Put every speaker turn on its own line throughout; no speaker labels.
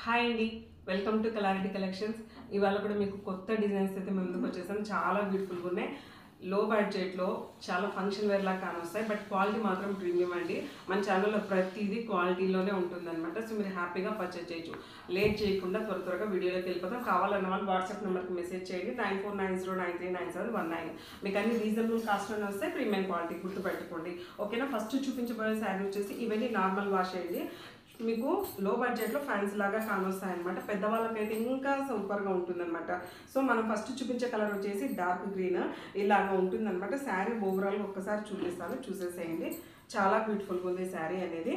Hi అండి, welcome to కలారిటీ collections. ఇవాళ కూడా మీకు కొత్త డిజైన్స్ అయితే మేము ముందుకు వచ్చేసాం. చాలా బ్యూటిఫుల్గా ఉన్నాయి. లో బడ్జెట్లో చాలా ఫంక్షన్ వేర్ లాగా కానొస్తాయి, బట్ క్వాలిటీ మాత్రం ప్రీమియం అండి. మన ఛానల్లో ప్రతిదీ క్వాలిటీలోనే ఉంటుందన్నమాట. సో మీరు హ్యాపీగా పర్చేజ్ చేయొచ్చు. లేట్ చేయకుండా త్వరగా వీడియోలోకి వెళ్ళిపోతాం. కావాలన్న వాళ్ళు వాట్సాప్ నెంబర్కి మెసేజ్ చేయండి 9490939719. మీకు అన్ని రీజనబుల్ కాస్ట్లోనే వస్తాయి, ప్రీమియం క్వాలిటీ గుర్తుపెట్టుకోండి. ఓకేనా. ఫస్ట్ చూపించబోయే శారీ వచ్చేసి ఇవన్నీ నార్మల్ వాష్ అయ్యింది. మీకు లో బడ్జెట్లో ఫ్యాన్స్ లాగా కానొస్తాయి అనమాట. పెద్దవాళ్ళకైతే ఇంకా సూపర్గా ఉంటుందన్నమాట. సో మనం ఫస్ట్ చూపించే కలర్ వచ్చేసి డార్క్ గ్రీన్ ఇలాగా ఉంటుందన్నమాట. శారీ ఓవరాల్గా ఒక్కసారి చూపిస్తాను, చూసేసేయండి. చాలా బ్యూటిఫుల్గా ఉంది శారీ అనేది.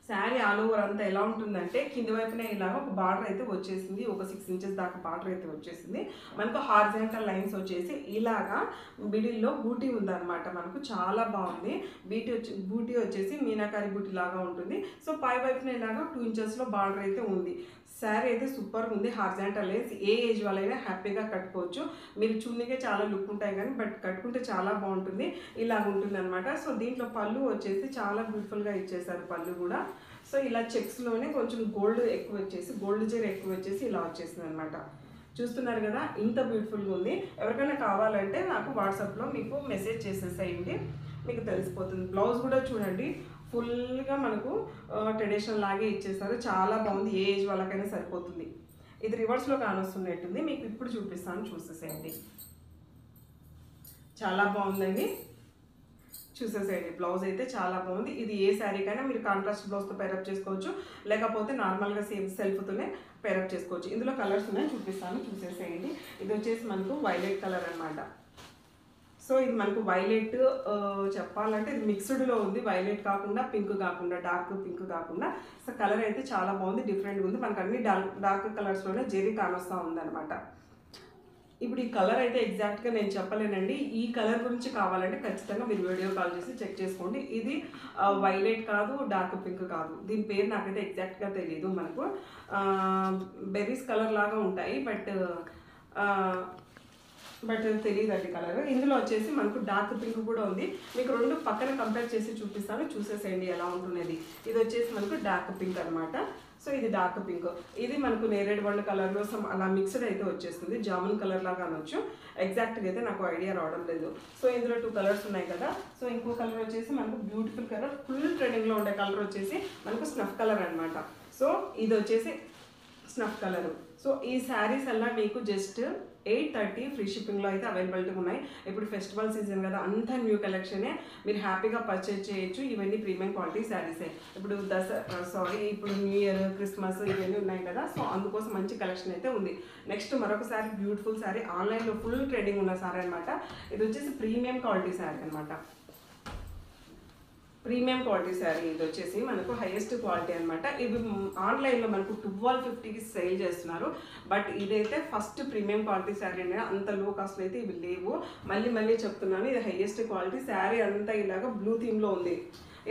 శారీ ఆల్ ఓవర్ అంతా ఎలా ఉంటుందంటే కింది వైపున ఇలాగ ఒక బార్డర్ అయితే వచ్చేసింది. ఒక 6 ఇంచెస్ దాకా బార్డర్ అయితే వచ్చేసింది. మనకు హారిజాంటల్ లైన్స్ వచ్చేసి ఇలాగా మిడిల్లో బూటీ ఉందన్నమాట. మనకు చాలా బాగుంది. బూటీ వచ్చేసి మీనాకారి బూటీ లాగా ఉంటుంది. సో పై వైపున ఇలాగా 2 ఇంచెస్లో బార్డర్ అయితే ఉంది. శారీ అయితే సూపర్గా ఉంది. హారిజాంటల్ లైన్స్ ఏ ఏజ్ వాళ్ళైనా హ్యాపీగా కట్టుకోవచ్చు. మీరు చున్నీకే చాలా లుక్ ఉంటాయి కానీ బట్ కట్టుకుంటే చాలా బాగుంటుంది. ఇలాగ ఉంటుంది అనమాట. సో దీంట్లో పళ్ళు వచ్చేసి చాలా బ్యూటిఫుల్గా ఇచ్చేసారు పళ్ళు కూడా. సో ఇలా చెక్స్లోనే కొంచెం గోల్డ్ ఎక్కువ వచ్చేసి గోల్డ్ జరీ ఎక్కువ వచ్చేసి ఇలా వచ్చేసింది అనమాట. చూస్తున్నారు కదా, ఇంత బ్యూటిఫుల్గా ఉంది. ఎవరికైనా కావాలంటే నాకు వాట్సాప్లో మీకు మెసేజ్ చేసేసేయండి, మీకు తెలిసిపోతుంది. బ్లౌజ్ కూడా చూడండి, ఫుల్గా మనకు ట్రెడిషనల్ లాగే ఇచ్చేసారు. చాలా బాగుంది. ఏ ఏజ్ వాళ్ళకైనా సరిపోతుంది. ఇది రివర్స్లో కానొస్తున్నట్టుంది. మీకు ఇప్పుడు చూపిస్తాను, చూసేసేయండి. చాలా బాగుందండి, చూసేసేయండి. బ్లౌజ్ అయితే చాలా బాగుంది. ఇది ఏ శారీకైనా మీరు కాంట్రాస్ట్ బ్లౌజ్తో పేరప్ చేసుకోవచ్చు, లేకపోతే నార్మల్గా సెల్ఫ్తోనే పేరప్ చేసుకోవచ్చు. ఇందులో కలర్స్ ఉన్నాయి, చూపిస్తాను, చూసేసేయండి. ఇది వచ్చేసి మనకు వైలెట్ కలర్ అనమాట. సో ఇది మనకు వైలెట్ చెప్పాలంటే ఇది మిక్స్డ్లో ఉంది. వైలెట్ కాకుండా, పింక్ కాకుండా, డార్క్ పింక్ కాకుండా. సో కలర్ అయితే చాలా బాగుంది, డిఫరెంట్గా ఉంది. మనకు అన్ని డార్క్ కలర్స్లోనే జెరీ కానొస్తూ ఉందన్నమాట. ఇప్పుడు ఈ కలర్ అయితే ఎగ్జాక్ట్గా నేను చెప్పలేనండి. ఈ కలర్ గురించి కావాలంటే ఖచ్చితంగా మీరు వీడియో కాల్ చేసి చెక్ చేసుకోండి. ఇది వైలెట్ కాదు, డార్క్ పింక్ కాదు. దీని పేరు నాకైతే ఎగ్జాక్ట్గా తెలియదు. మనకు బెర్రీస్ కలర్ లాగా ఉంటాయి, బట్ తెలియదండి కలర్. ఇందులో వచ్చేసి మనకు డార్క్ పింక్ కూడా ఉంది. మీకు రెండు పక్కన కంపేర్ చేసి చూపిస్తాను, చూసేసేయండి ఎలా ఉంటున్నది. ఇది వచ్చేసి మనకు డార్క్ పింక్ అనమాట. సో ఇది డార్క్ పింక్. ఇది మనకు నేరేడ్ వరల్డ్ కలర్లో అలా మిక్స్డ్ అయితే వచ్చేస్తుంది. జామున్ కలర్ లాగా అనొచ్చు. ఎగ్జాక్ట్గా అయితే నాకు ఐడియా రావడం లేదు. సో ఇందులో 2 కలర్స్ ఉన్నాయి కదా. సో ఇంకో కలర్ వచ్చేసి మనకు బ్యూటిఫుల్ కలర్, ఫుల్ ట్రెండింగ్లో ఉండే కలర్ వచ్చేసి మనకు స్నఫ్ కలర్ అనమాట. సో ఇది వచ్చేసి స్నఫ్ కలరు. సో ఈ శారీస్ అలా మీకు జస్ట్ 830 ఫ్రీ షిప్పింగ్లో అయితే అవైలబిలిటీ ఉన్నాయి. ఇప్పుడు ఫెస్టివల్ సీజన్ కదా, అంతా న్యూ కలెక్షనే. మీరు హ్యాపీగా పర్చేజ్ చేయొచ్చు. ఇవన్నీ ప్రీమియం క్వాలిటీ శారీసే. ఇప్పుడు ఇప్పుడు న్యూ ఇయర్, క్రిస్మస్ ఇవన్నీ ఉన్నాయి కదా. సో అందుకోసం మంచి కలెక్షన్ అయితే ఉంది. నెక్స్ట్ మరొక శారీ, బ్యూటిఫుల్ శారీ, ఆన్లైన్లో ఫుల్ ట్రెండింగ్ ఉన్న శారీ అనమాట. ఇది వచ్చేసి ప్రీమియం క్వాలిటీ శారీ అనమాట. ప్రీమియం క్వాలిటీ శారీ ఇది వచ్చేసి మనకు హైయెస్ట్ క్వాలిటీ అనమాట. ఇవి ఆన్లైన్లో మనకు 1250కి సేల్ చేస్తున్నారు, బట్ ఇదైతే ఫస్ట్ ప్రీమియం క్వాలిటీ శారీ అనేది. అంత లో కాస్ట్లో అయితే ఇవి లేవు. మళ్ళీ చెప్తున్నాను, ఇది హైయెస్ట్ క్వాలిటీ శారీ. అంతా ఇలాగ బ్లూ థీమ్లో ఉంది.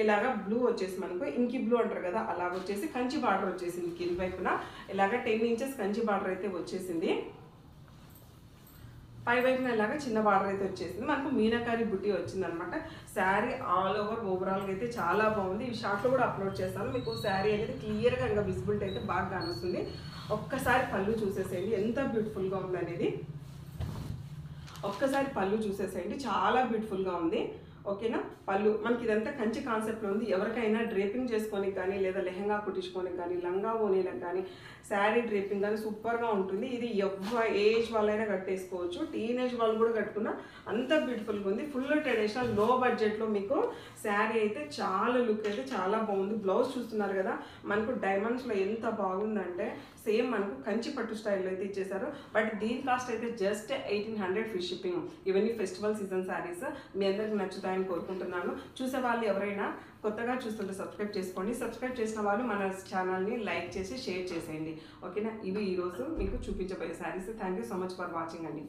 ఇలాగ బ్లూ వచ్చేసి మనకు ఇంకి బ్లూ అంటారు కదా, అలాగ వచ్చేసి కంచి బార్డర్ వచ్చేసింది. కింది వైపున ఇలాగ 10 ఇంచెస్ కంచి బార్డర్ అయితే వచ్చేసింది. పై వైపున ఇలాగా చిన్న బార్డర్ అయితే వచ్చేసింది. మనకు మీనాకారి బుట్టి వచ్చింది అనమాట. శారీ ఆల్ ఓవరాల్గా అయితే చాలా బాగుంది. ఈ షార్ట్లో కూడా అప్లోడ్ చేస్తాను. మీకు శారీ అనేది క్లియర్గా ఇంకా విజిబిలిటీ అయితే బాగా కానొస్తుంది. ఒక్కసారి పళ్ళు చూసేసేయండి ఎంత బ్యూటిఫుల్గా ఉంది అనేది. ఒక్కసారి పళ్ళు చూసేసేయండి, చాలా బ్యూటిఫుల్గా ఉంది. ఓకేనా. పళ్ళు మనకి ఇదంతా కంచి కాన్సెప్ట్లో ఉంది. ఎవరికైనా డ్రేపింగ్ చేసుకోనికి కానీ, లేదా లెహంగా కుట్టించుకోనికి కానీ, లంగా ఓనీలకు కానీ, శారీ డ్రేపింగ్ కానీ సూపర్గా ఉంటుంది. ఇది ఏజ్ వాళ్ళైనా కట్టేసుకోవచ్చు. టీనేజ్ వాళ్ళు కూడా కట్టుకున్నా అంత బ్యూటిఫుల్గా ఉంది. ఫుల్ ట్రెడిషనల్ లో బడ్జెట్లో మీకు శారీ అయితే చాలా లుక్ అయితే చాలా బాగుంది. బ్లౌజ్ చూస్తున్నారు కదా, మనకు డైమండ్స్లో ఎంత బాగుందంటే సేమ్ మనకు కంచి పట్టు స్టైల్లో అయితే ఇచ్చేసారు. బట్ దీని కాస్ట్ అయితే జస్ట్ 1800 ఫ్రీ షిప్పింగ్. ఇవన్నీ ఫెస్టివల్ సీజన్ శారీస్. మీ అందరికి నచ్చుతాయని కోరుకుంటున్నాను. చూసే వాళ్ళు ఎవరైనా కొత్తగా చూస్తుంటే సబ్స్క్రైబ్ చేసుకోండి. సబ్స్క్రైబ్ చేసిన వాళ్ళు మన ఛానల్ని లైక్ చేసి షేర్ చేసేయండి. ఓకేనా. ఇవి ఈరోజు మీకు చూపించబోయే saris. Thank you so much for watching అండి.